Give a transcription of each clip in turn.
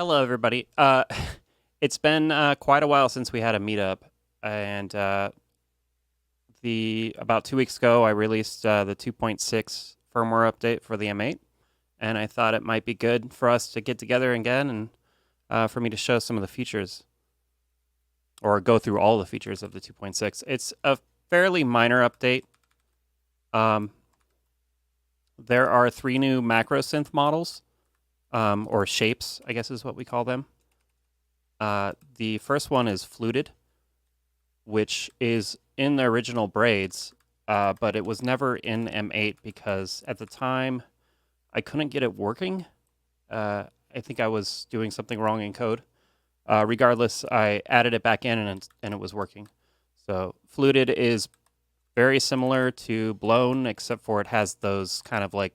Hello, everybody. It's been quite a while since we had a meetup, and the about 2 weeks ago, I released the 2.6 firmware update for the M8, and I thought it might be good for us to get together again and for me to show some of the features, or go through all the features of the 2.6. It's a fairly minor update. There are 3 new Macrosynth models, or shapes, I guess is what we call them. The first one is Fluted, which is in the original braids, but it was never in M8 because at the time I couldn't get it working. I think I was doing something wrong in code. Regardless, I added it back in and it was working. So Fluted is very similar to Blown, except for it has those kind of like,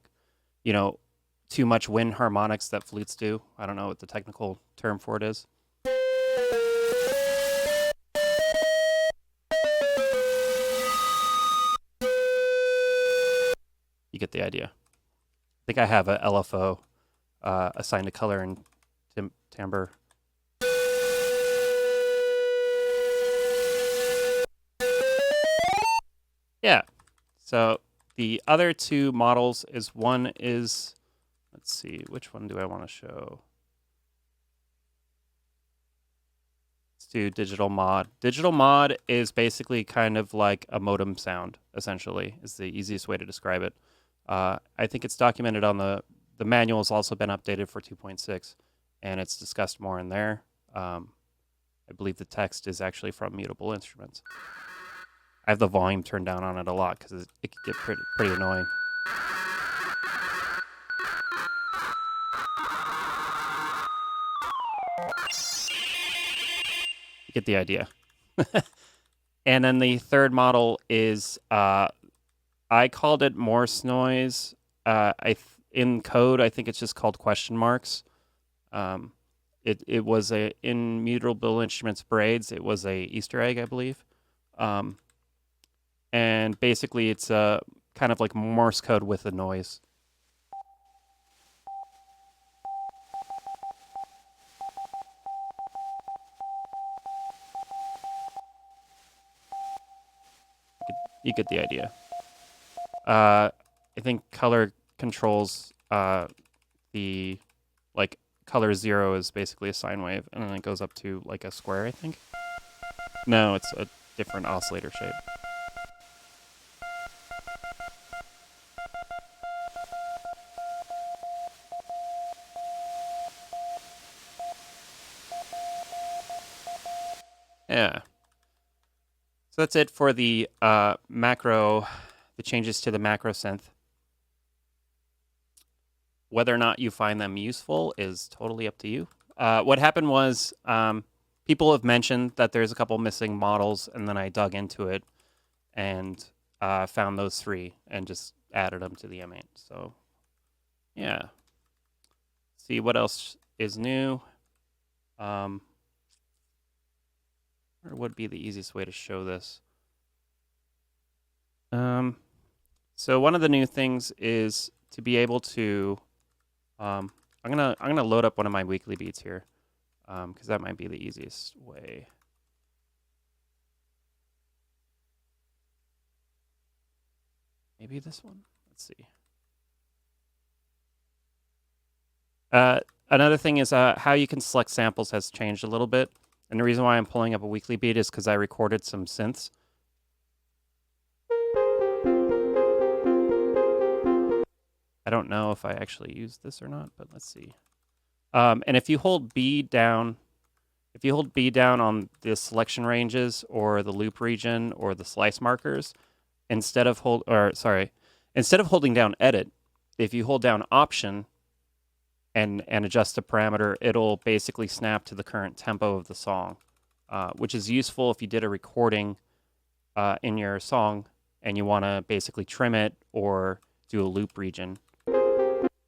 too much wind harmonics that flutes do. I don't know what the technical term for it is. You get the idea. I think I have a LFO assigned to color and timbre. Yeah. So the other 2 models is one is, let's see, which one do I want to show? Let's do digital mod. Digital mod is basically kind of like a modem sound, essentially, is the easiest way to describe it. I think it's documented on the manual has also been updated for 2.6, and it's discussed more in there. I believe the text is actually from Mutable Instruments. I have the volume turned down on it a lot because it can get pretty annoying. You get the idea. And then the third model is, I called it Morse noise. In code, I think it's just called question marks. It was in Mutable Instruments braids. It was a Easter egg, I believe. And basically, it's kind of like Morse code with a noise. You get the idea. I think color controls the, like, color 0 is basically a sine wave, and then it goes up to like a square, I think. No, it's a different oscillator shape. Yeah. So that's it for the the changes to the Macrosynth. Whether or not you find them useful is totally up to you. What happened was people have mentioned that there's a couple missing models, and then I dug into it and found those 3 and just added them to the M8. So, yeah. See what else is new. Or would be the easiest way to show this. So one of the new things is to be able to. I'm gonna load up one of my weekly beats here, because that might be the easiest way. Maybe this one. Let's see. Another thing is how you can select samples has changed a little bit. And the reason why I'm pulling up a weekly beat is because I recorded some synths. I don't know if I actually used this or not, but let's see. And if you hold B down, on the selection ranges or the loop region or the slice markers, instead of holding down edit, if you hold down option and adjust the parameter, it'll basically snap to the current tempo of the song, which is useful if you did a recording in your song and you want to basically trim it or do a loop region.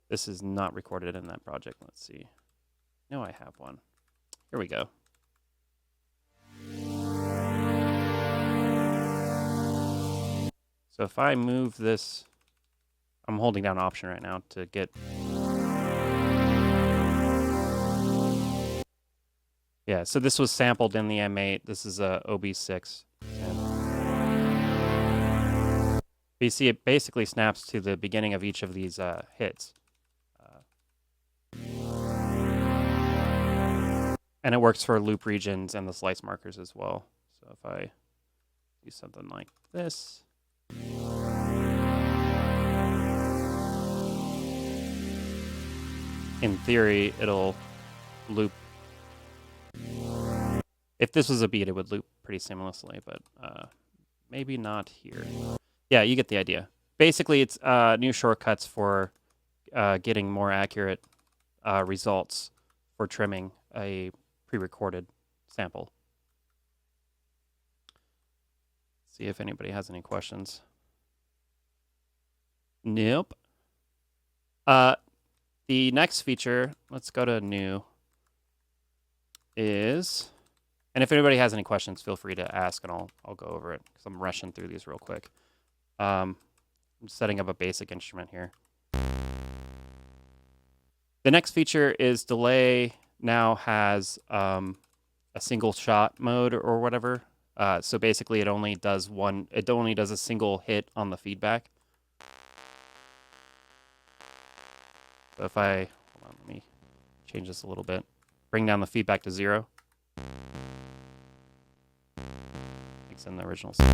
This is not recorded in that project. Let's see. No, I have one. Here we go. So if I move this, I'm holding down option right now to get. Yeah, so this was sampled in the M8. This is a OB6. You see it basically snaps to the beginning of each of these hits. And it works for loop regions and the slice markers as well. So if I do something like this. In theory, it'll loop. If this was a beat, it would loop pretty seamlessly, but maybe not here. Yeah, you get the idea. Basically, it's new shortcuts for getting more accurate results for trimming a pre-recorded sample. See if anybody has any questions. Nope. The next feature, let's go to new, is, and if anybody has any questions, feel free to ask and I'll go over it because I'm rushing through these real quick. I'm setting up a basic instrument here. The next feature is delay now has a single shot mode or whatever. So basically it only does a single hit on the feedback. So if hold on, let me change this a little bit. Bring down the feedback to 0. It's in the original state.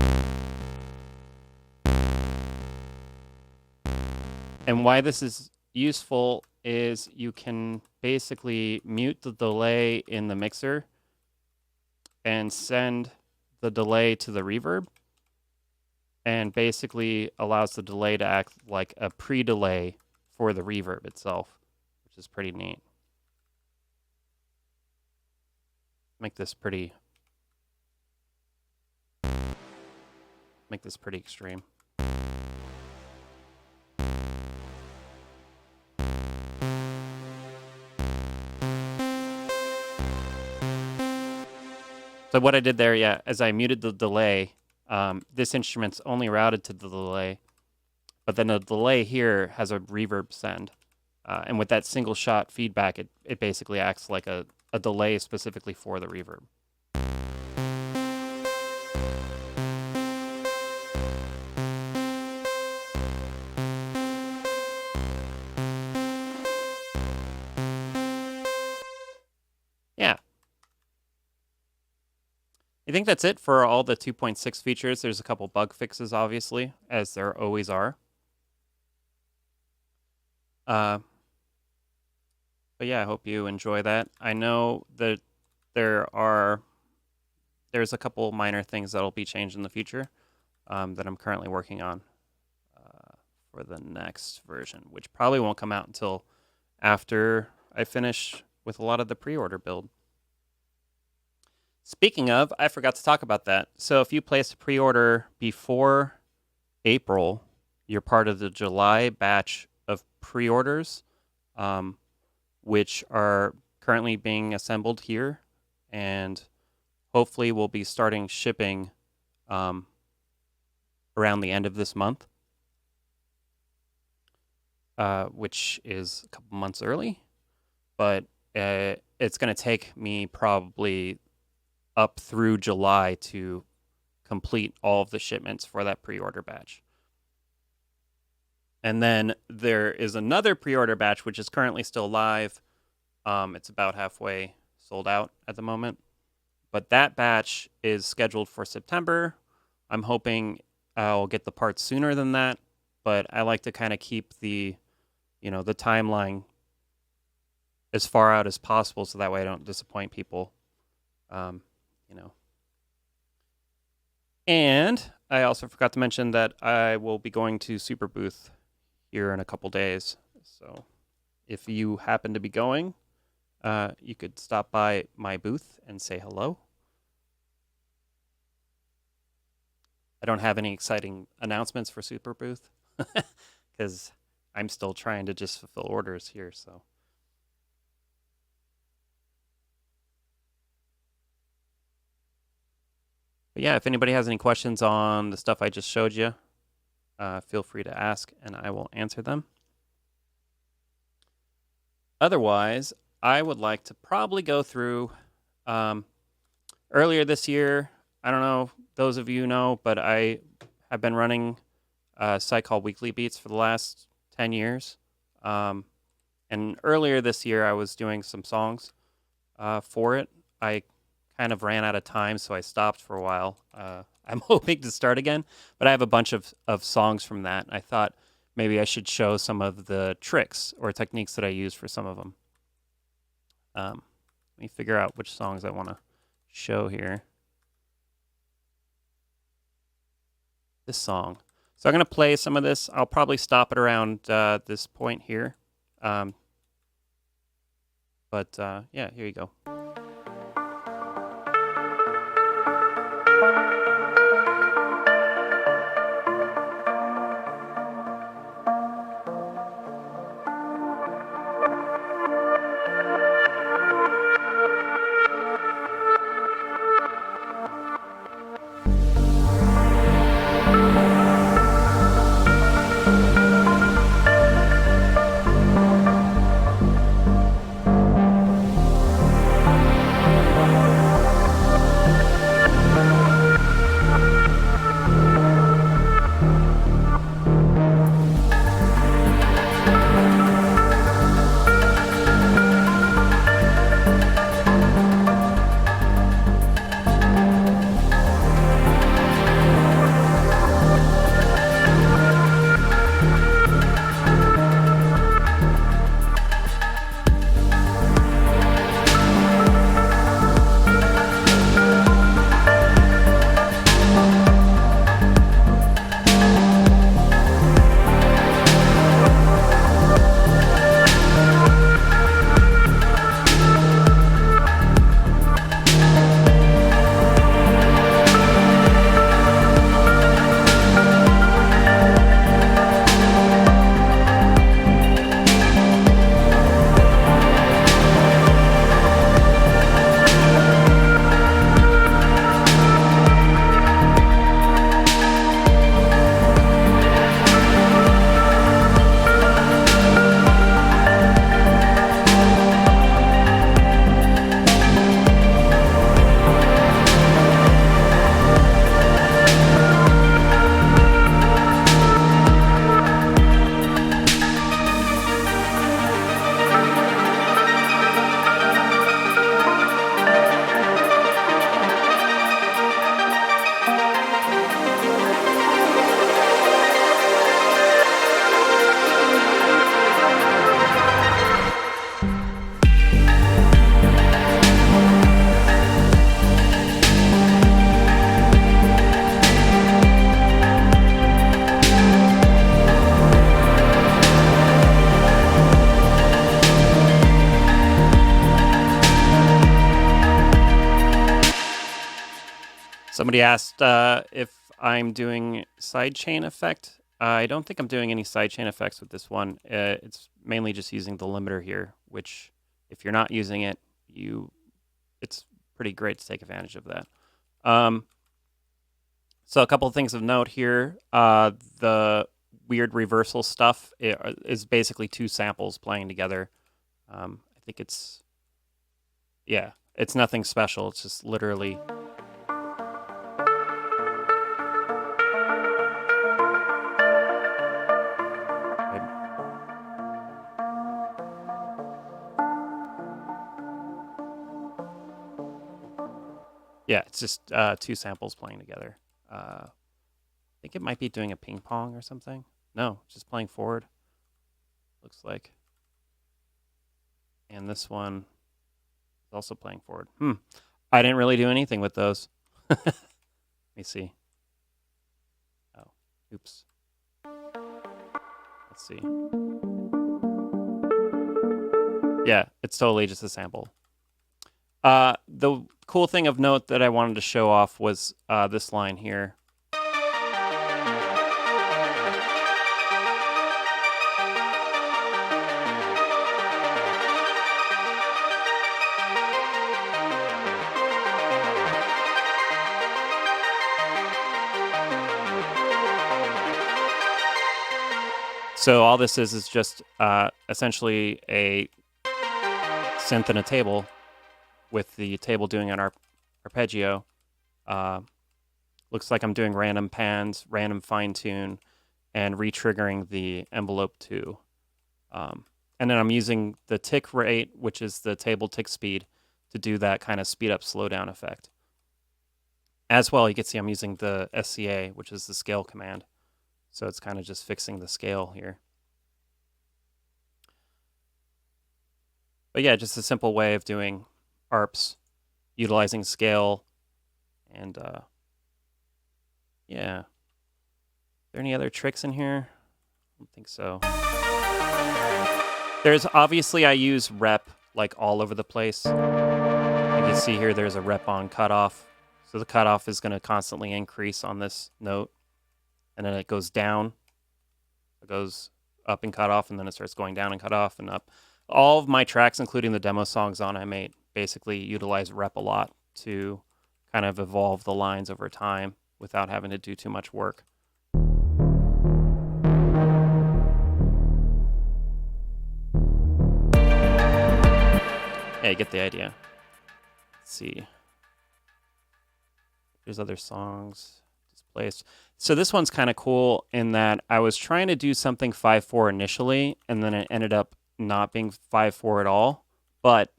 And why this is useful is you can basically mute the delay in the mixer and send the delay to the reverb, and basically allows the delay to act like a pre-delay for the reverb itself, which is pretty neat. Make this pretty extreme. So what I did there, yeah, as I muted the delay, this instrument's only routed to the delay, but then the delay here has a reverb send. And with that single shot feedback, it basically acts like a delay specifically for the reverb. Yeah. I think that's it for all the 2.6 features. There's a couple bug fixes, obviously, as there always are. But yeah, I hope you enjoy that. I know that there's a couple minor things that'll be changed in the future that I'm currently working on for the next version, which probably won't come out until after I finish with a lot of the pre-order build. Speaking of, I forgot to talk about that. So if you place a pre-order before April, you're part of the July batch of pre-orders, which are currently being assembled here, and hopefully we'll be starting shipping around the end of this month, which is a couple months early, but it's going to take me probably up through July to complete all of the shipments for that pre-order batch. And then there is another pre-order batch, which is currently still live. It's about halfway sold out at the moment. But that batch is scheduled for September. I'm hoping I'll get the parts sooner than that. But I like to kind of keep the timeline as far out as possible so that way I don't disappoint people. And I also forgot to mention that I will be going to Superbooth here in a couple days. So if you happen to be going, you could stop by my booth and say hello. I don't have any exciting announcements for Superbooth because I'm still trying to just fulfill orders here. So. But yeah, if anybody has any questions on the stuff I just showed you, feel free to ask and I will answer them. Otherwise, I would like to probably go through Earlier this year, I don't know, those of you know, but I have been running a site called Weekly Beats for the last 10 years. And earlier this year, I was doing some songs for it. I kind of ran out of time, so I stopped for a while. I'm hoping to start again, but I have a bunch of songs from that. I thought maybe I should show some of the tricks or techniques that I use for some of them. Let me figure out which songs I want to show here. This song. So I'm going to play some of this. I'll probably stop it around this point here. But yeah, here you go. Somebody asked if I'm doing sidechain effect. I don't think I'm doing any sidechain effects with this one. It's mainly just using the limiter here, which if you're not using it, it's pretty great to take advantage of that. So a couple of things of note here. The weird reversal stuff is basically two samples playing together. I think it's nothing special. It's just literally... Yeah, it's just two samples playing together. I think it might be doing a ping pong or something. No, it's just playing forward. Looks like. And this one is also playing forward. I didn't really do anything with those. Let me see. Oh, oops. Let's see. Yeah, it's totally just a sample. The cool thing of note that I wanted to show off was this line here. So all this is just essentially a synth and a table with the table doing an arpeggio. Looks like I'm doing random pans, random fine tune, and re-triggering the envelope too. And then I'm using the tick rate, which is the table tick speed, to do that kind of speed up, slow down effect. As well, you can see I'm using the SCA, which is the scale command. So it's kind of just fixing the scale here. But yeah, just a simple way of doing ARPs, utilizing scale, and yeah. Are there any other tricks in here? I don't think so. There's obviously, I use rep like all over the place. You can see here there's a rep on cutoff. So the cutoff is going to constantly increase on this note. And then it goes down. It goes up and cut off, and then it starts going down and cut off and up. All of my tracks, including the demo songs on I8, basically utilize rep a lot to kind of evolve the lines over time without having to do too much work. Yeah, you get the idea. Let's see. There's other songs. Displaced. So this one's kind of cool in that I was trying to do something 5/4 initially, and then it ended up not being 5/4 at all. But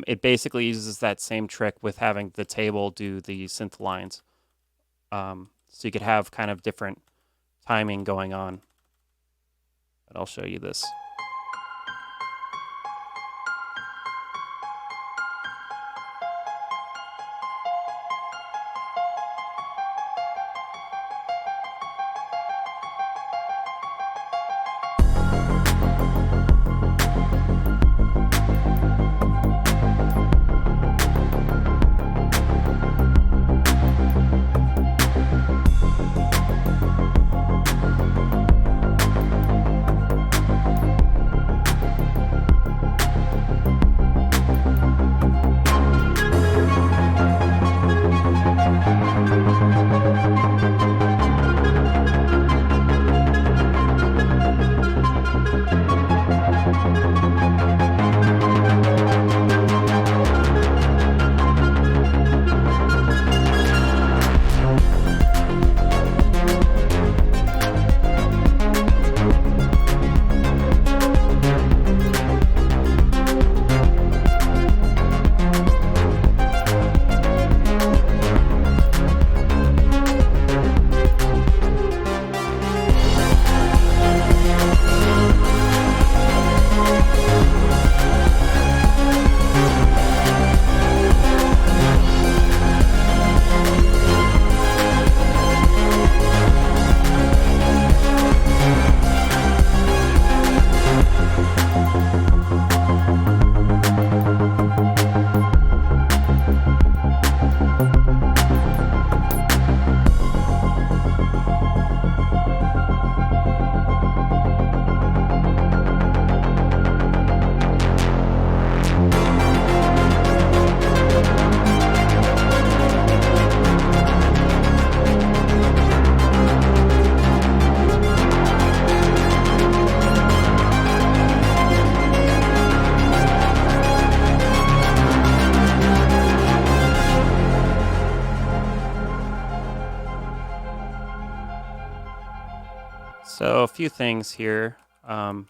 it basically uses that same trick with having the table do the synth lines. So you could have kind of different timing going on. But I'll show you this. So a few things here. The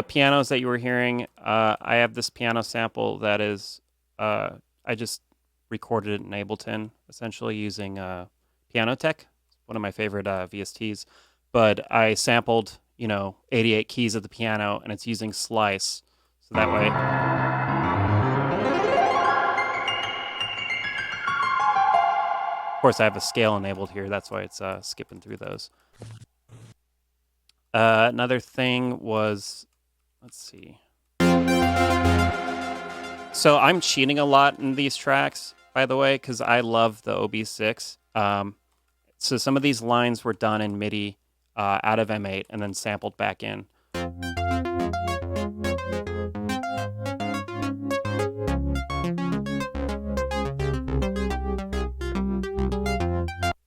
pianos that you were hearing, I have this piano sample that is, I just recorded it in Ableton, essentially using Piano Tech, one of my favorite VSTs. But I sampled, 88 keys of the piano, and it's using Slice. So that way... Of course, I have a scale enabled here. That's why it's skipping through those. Another thing was, let's see. So I'm cheating a lot in these tracks, by the way, because I love the OB6. So some of these lines were done in MIDI out of M8 and then sampled back in.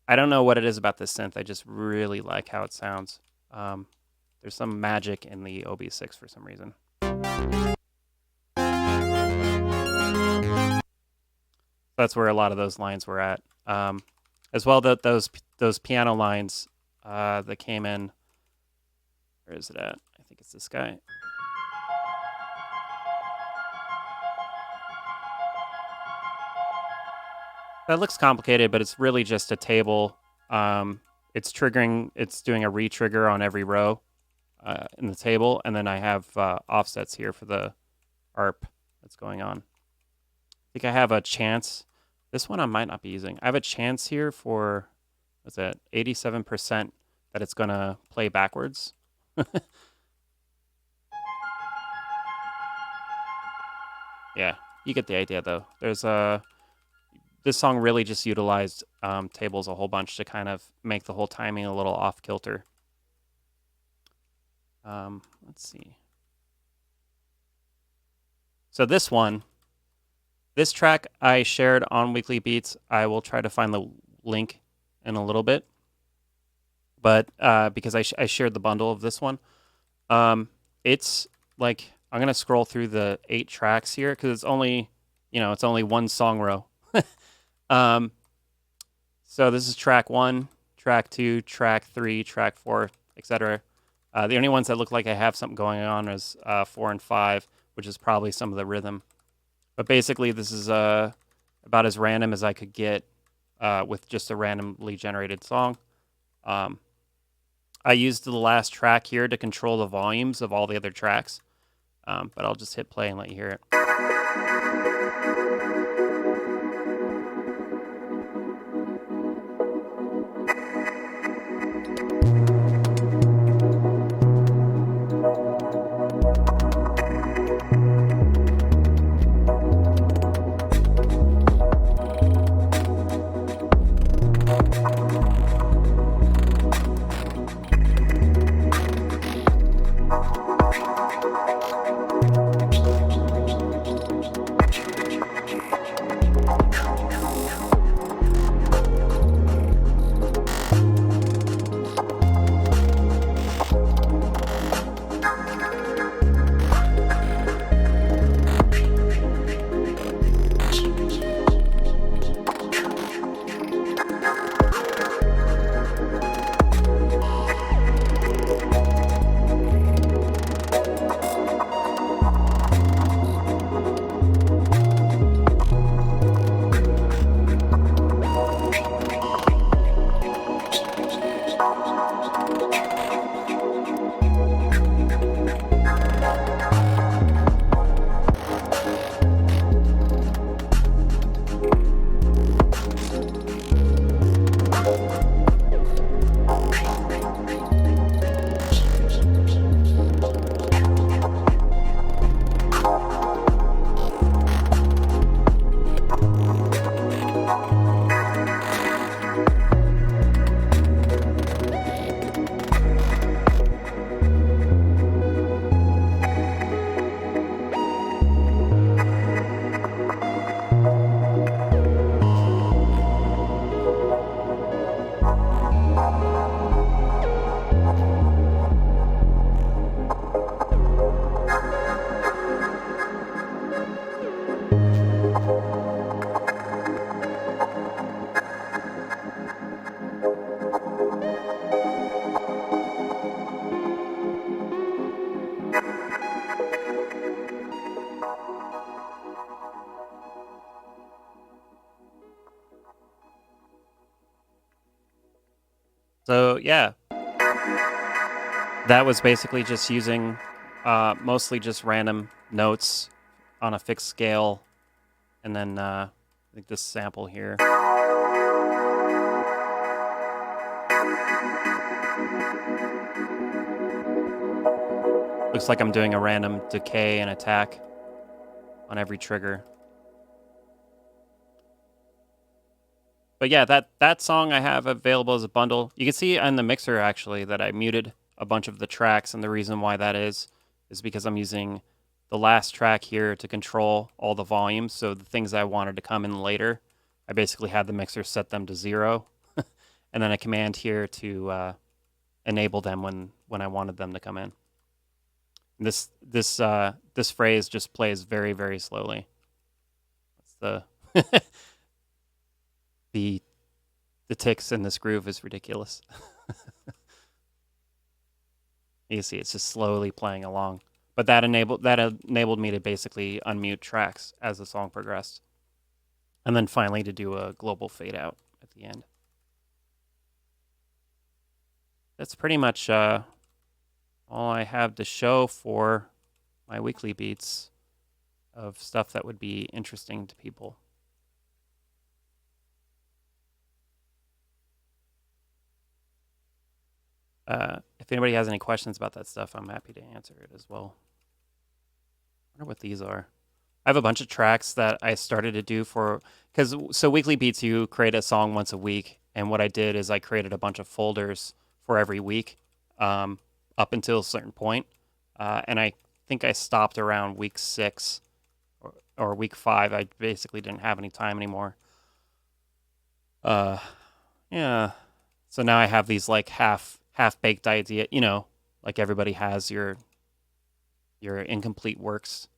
I don't know what it is about this synth. I just really like how it sounds. There's some magic in the OB6 for some reason. that's where a lot of those lines were at. As well, those piano lines that came in. Where is it at? I think it's this guy. That looks complicated, but it's really just a table. It's doing a retrigger on every row in the table, and then I have offsets here for the ARP that's going on. I think I have a chance. This one I might not be using. I have a chance here for, what's that, 87% that it's going to play backwards. Yeah, you get the idea, though. This song really just utilized tables a whole bunch to kind of make the whole timing a little off kilter. Let's see. So this track I shared on Weekly Beats. I will try to find the link in a little bit, but because I shared the bundle of this one, it's like I'm gonna scroll through the 8 tracks here because it's only one song row. So this is track 1, track 2, track 3, track 4, etc. The only ones that look like I have something going on is 4 and 5, which is probably some of the rhythm. But basically, this is about as random as I could get with just a randomly generated song. I used the last track here to control the volumes of all the other tracks, but I'll just hit play and let you hear it. So yeah, that was basically just using mostly just random notes on a fixed scale, and then I think this sample here. Looks like I'm doing a random decay and attack on every trigger. But yeah, that song I have available as a bundle. You can see on the mixer actually that I muted a bunch of the tracks, and the reason why that is because I'm using the last track here to control all the volumes. So the things I wanted to come in later, I basically had the mixer set them to 0, and then a command here to enable them when I wanted them to come in. This phrase just plays very, very slowly. That's the the ticks in this groove is ridiculous. You see, it's just slowly playing along. But that enabled me to basically unmute tracks as the song progressed. And then finally to do a global fade out at the end. That's pretty much all I have to show for my weekly beats of stuff that would be interesting to people. If anybody has any questions about that stuff, I'm happy to answer it as well. I wonder what these are. I have a bunch of tracks that I started to do so weekly beats, you create a song once a week. And what I did is I created a bunch of folders for every week up until a certain point. And I think I stopped around week 6 or week 5. I basically didn't have any time anymore. Yeah. So now I have these like half-baked idea, like everybody has your incomplete works.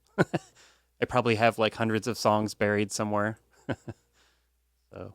I probably have like hundreds of songs buried somewhere. So.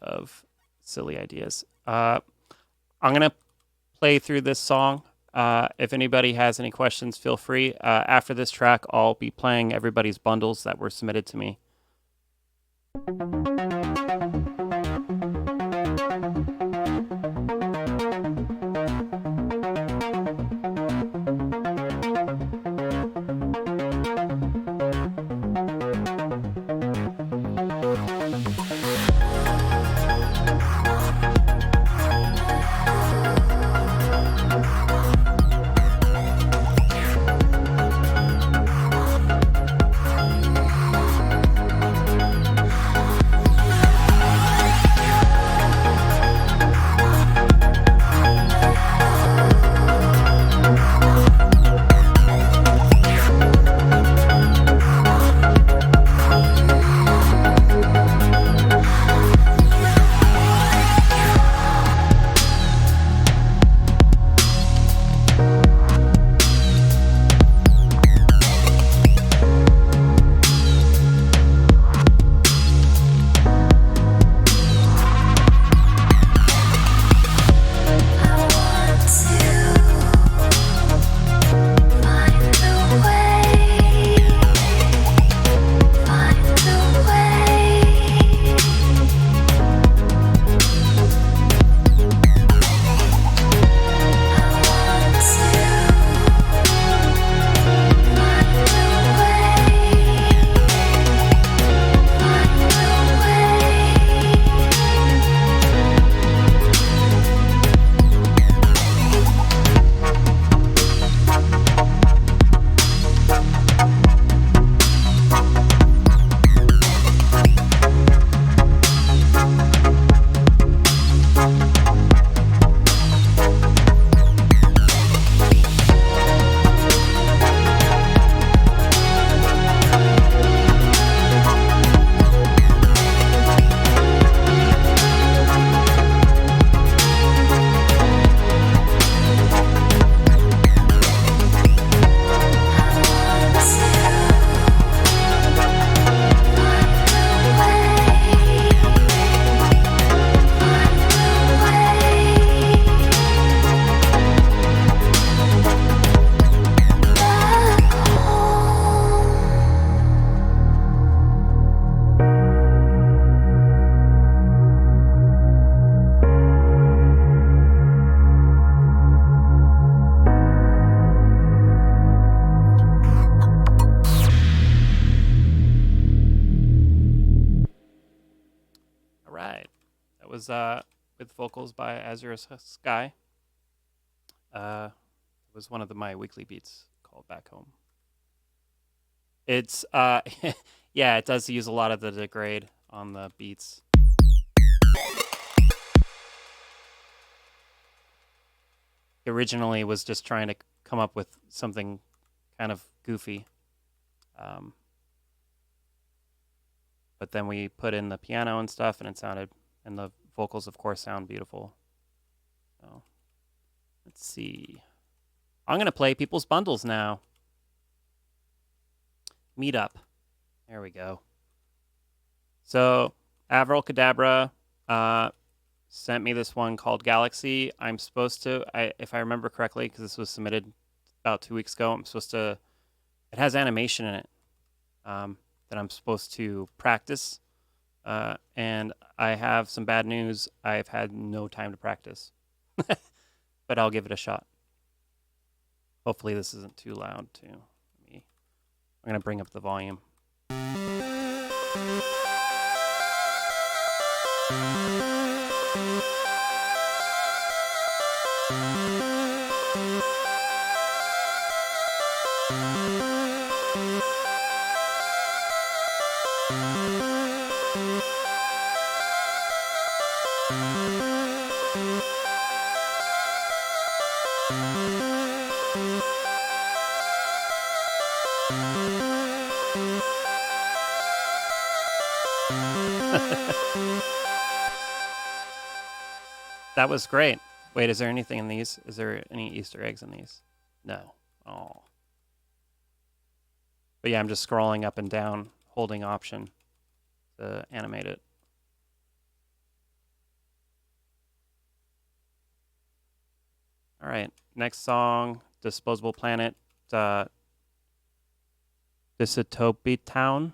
Of silly ideas. I'm gonna play through this song. If anybody has any questions, feel free. After this track, I'll be playing everybody's bundles that were submitted to me. was with vocals by Azure Sky. It was one of my weekly beats called Back Home. It's yeah, it does use a lot of the degrade on the beats. Originally was just trying to come up with something kind of goofy. But then we put in the piano and stuff, and it sounded, and the vocals, of course, sound beautiful. So let's see. I'm going to play People's Bundles now. Meetup. There we go. So Avril Cadabra sent me this one called Galaxy. I'm supposed to, if I remember correctly, because this was submitted about 2 weeks ago, I'm supposed to, it has animation in it that I'm supposed to practice. And I have some bad news. I've had no time to practice. But I'll give it a shot. Hopefully this isn't too loud too. I'm going to bring up the volume. That was great. Wait, is there anything in these? Is there any Easter eggs in these? No. Oh. But yeah, I'm just scrolling up and down, holding Option to animate it. All right, next song, Disposable Planet, Dystopiatown.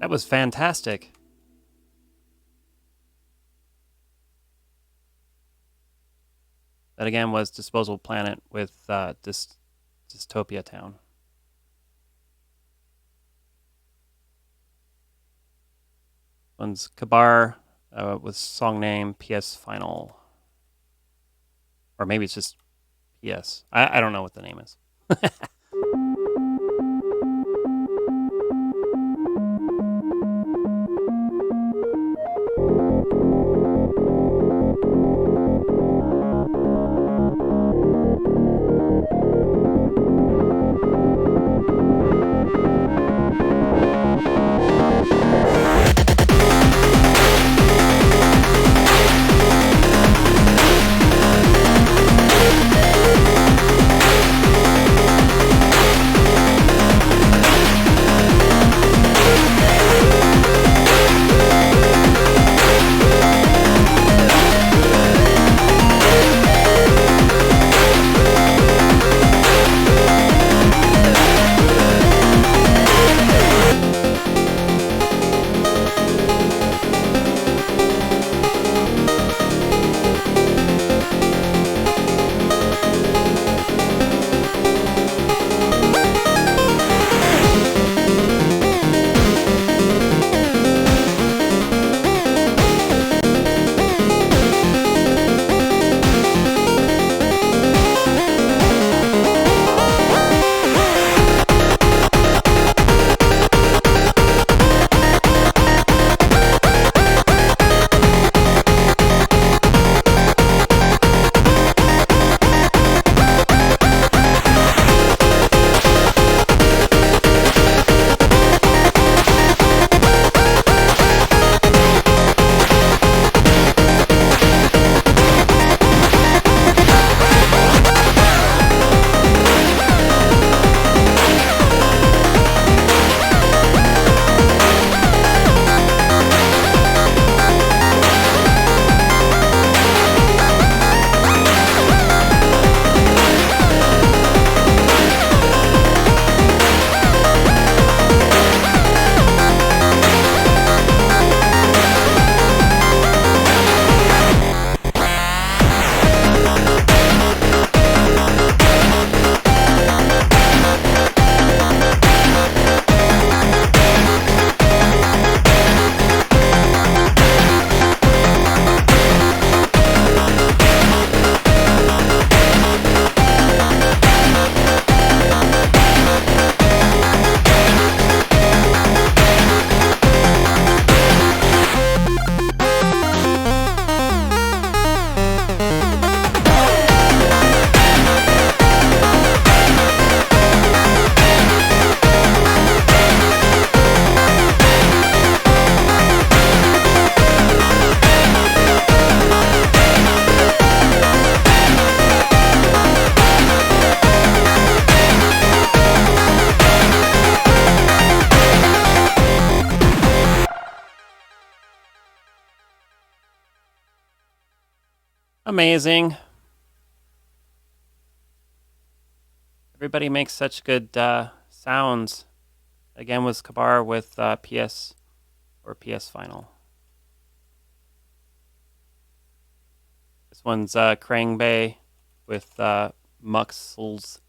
That was fantastic. That again was Disposable Planet with Dystopiatown. One's Kabar with song name PS Final. Or maybe it's just PS. I don't know what the name is. Amazing. Everybody makes such good sounds. Again, was Kabar with PS or PS Final. This one's Krang Bay with MUXSLZ.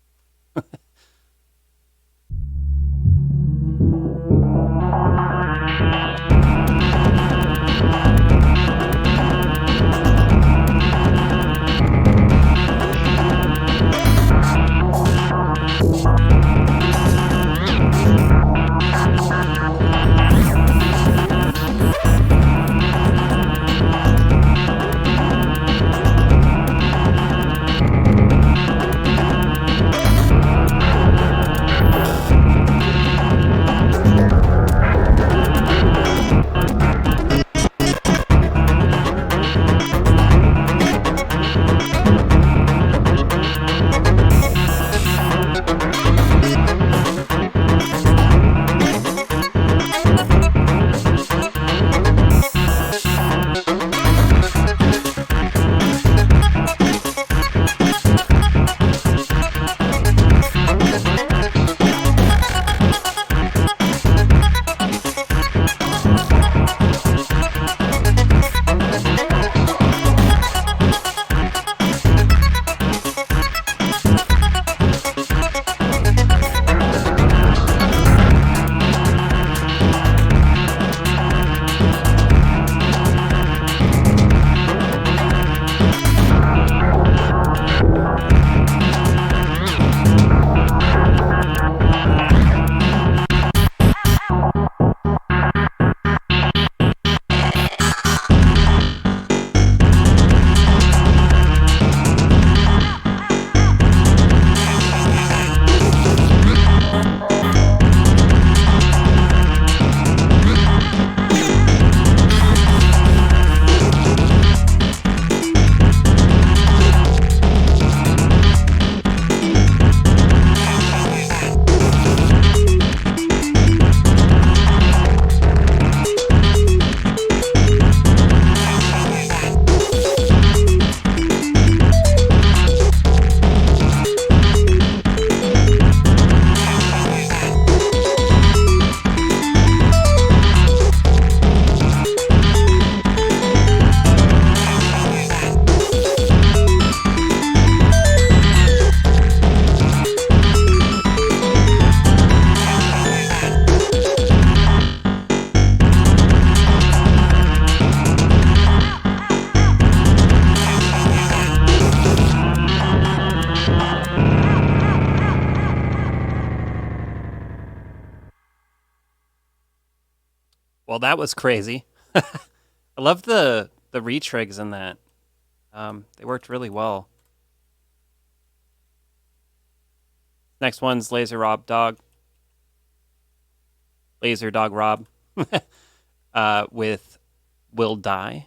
Well, that was crazy. I love the retrigs in that. They worked really well. Next one's Laser Rob Dog. Laser Dog Rob with WillDie.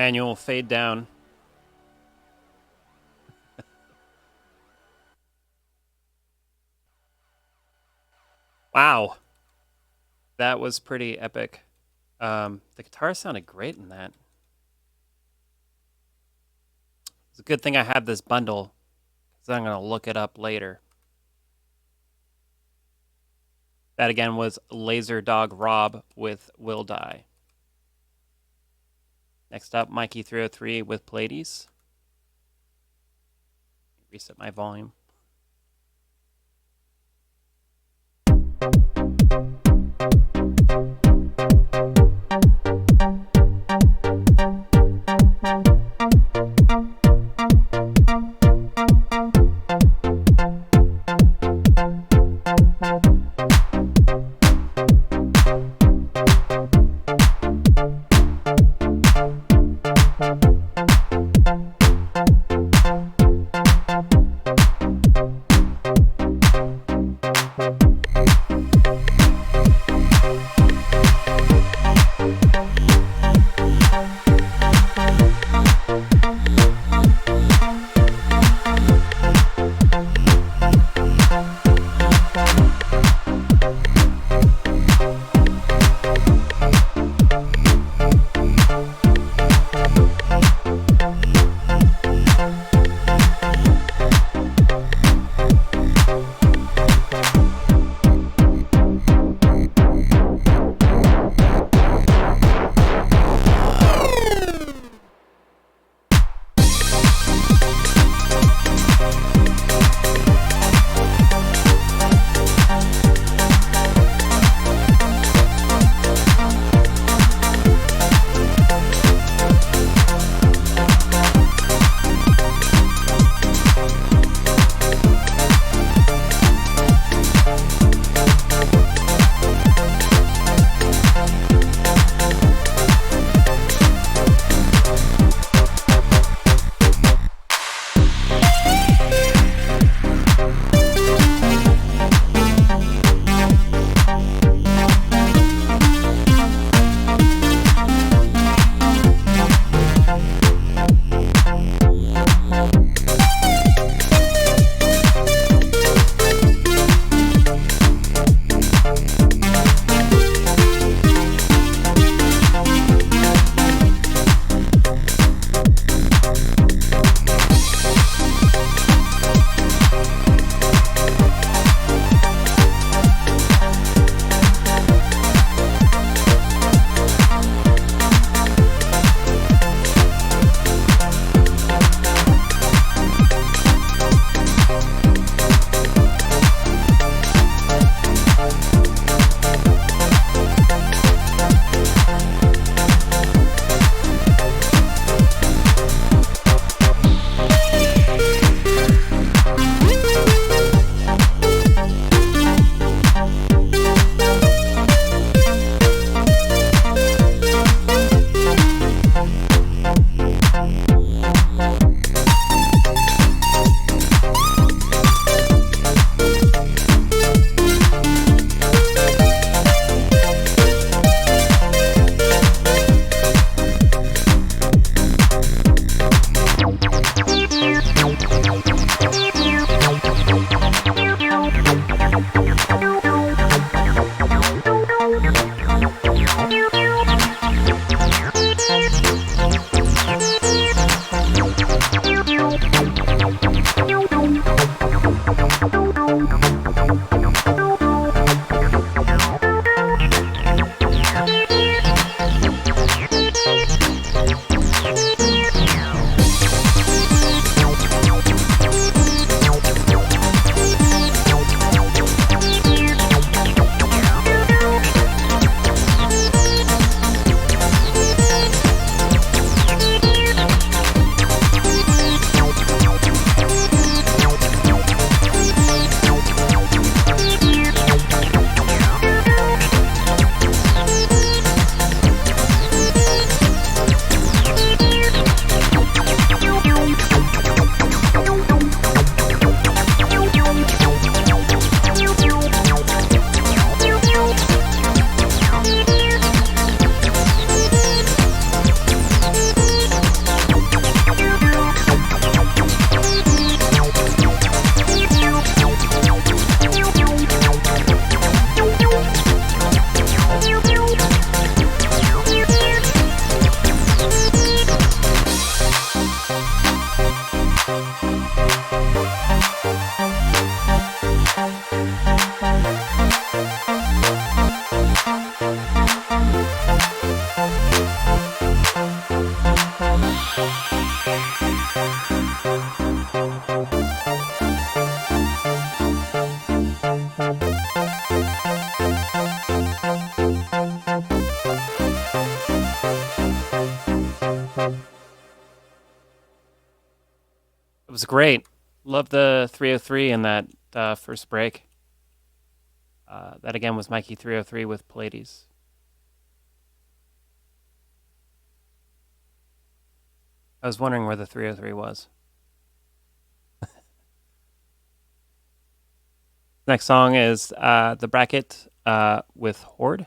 manual fade down. Wow. That was pretty epic. The guitar sounded great in that. It's a good thing I have this bundle, because I'm going to look it up later. That again was Laser Dog Rob with WillDie. Next up, Mikey 303 with Pleiades. Reset my volume. It was great. Love the 303 in that first break. That again was Mikey 303 with Pleiades. I was wondering where the 303 was. Next song is The Bracket with Horde.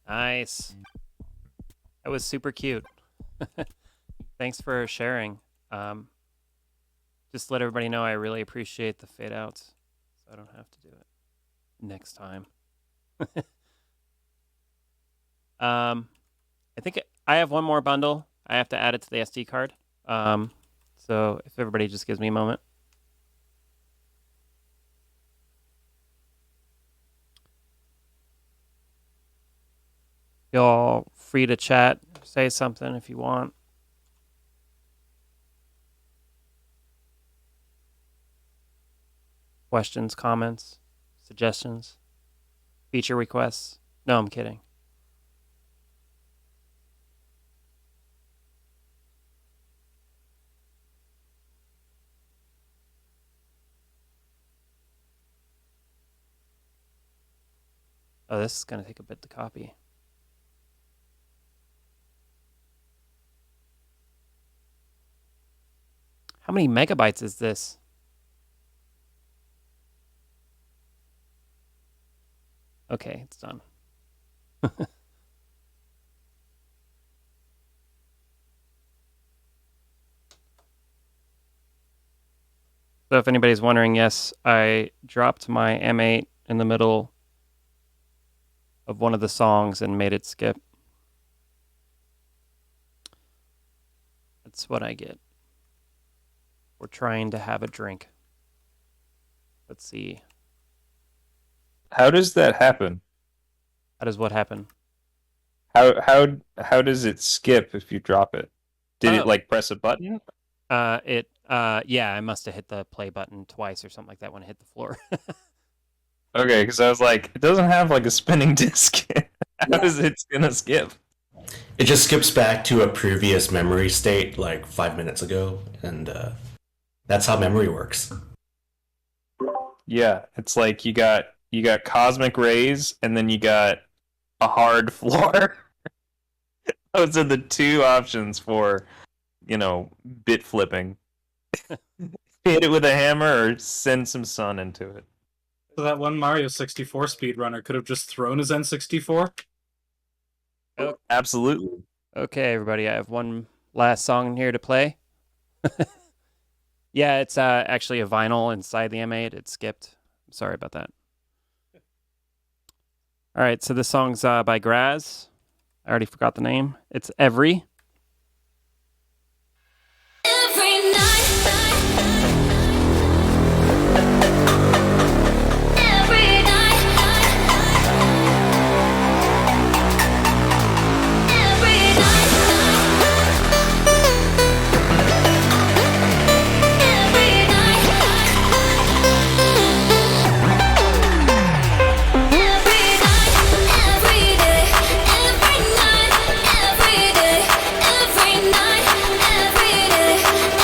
Nice. That was super cute. Thanks for sharing. Just let everybody know I really appreciate the fade outs, so I don't have to do it next time. I think I have one more bundle. I have to add it to the SD card. So if everybody just gives me a moment. Y'all free to chat, say something if you want. Questions, comments, suggestions, feature requests. No, I'm kidding. Oh, this is going to take a bit to copy. How many megabytes is this? Okay, it's done. So if anybody's wondering, yes, I dropped my M8 in the middle of one of the songs and made it skip. That's what I get. We're trying to have a drink. Let's see. How does that happen? How does what happen? How does it skip if you drop it? Did it Oh. like press a button? Yeah, I must have hit the play button twice or something like that when it hit the floor. Okay, because I was like, it doesn't have like a spinning disc. How is it gonna skip? It just skips back to a previous memory state like 5 minutes ago, and that's how memory works. Yeah, it's like you got cosmic rays, and then you got a hard floor. Those are the two options for, bit flipping. hit it with a hammer or send some sun into it. So that one Mario 64 speedrunner could have just thrown his N64. Absolutely. Okay, everybody, I have one last song here to play. Yeah, it's actually a vinyl inside the M8. It skipped. Sorry about that. All right, so this song's by Graz. I already forgot the name. It's Every. Every night, every night, every night, every night, every day, every night, every day, every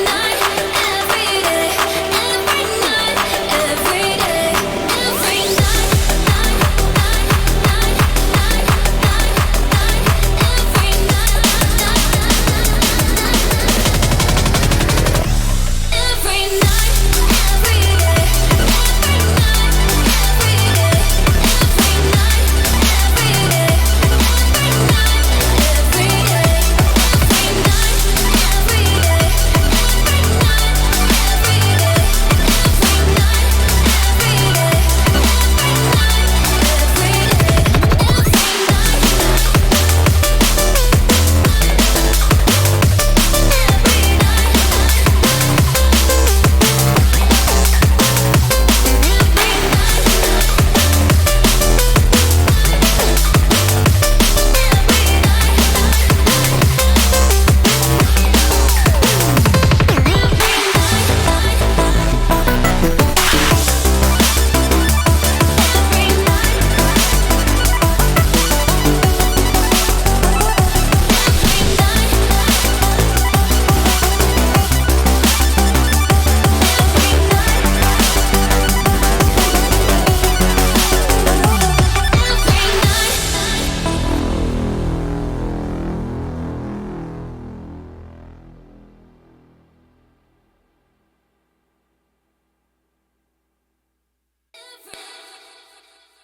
night, every day, every night, every day, every night,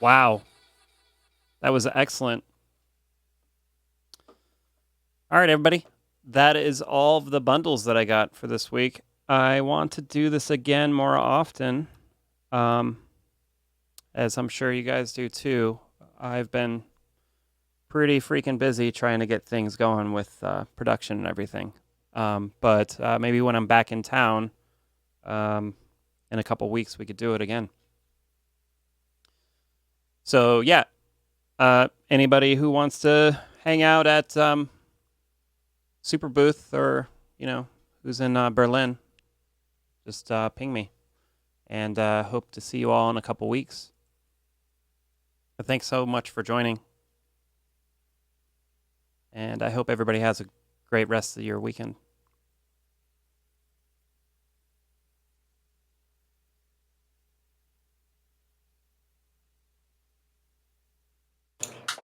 Wow. That was excellent. All right, everybody. That is all of the bundles that I got for this week. I want to do this again more often, as I'm sure you guys do too. I've been pretty freaking busy trying to get things going with production and everything. But maybe when I'm back in town in a couple weeks, we could do it again. So, yeah. Anybody who wants to hang out at Superbooth or, who's in Berlin, just ping me. And hope to see you all in a couple weeks. But thanks so much for joining. And I hope everybody has a great rest of your weekend.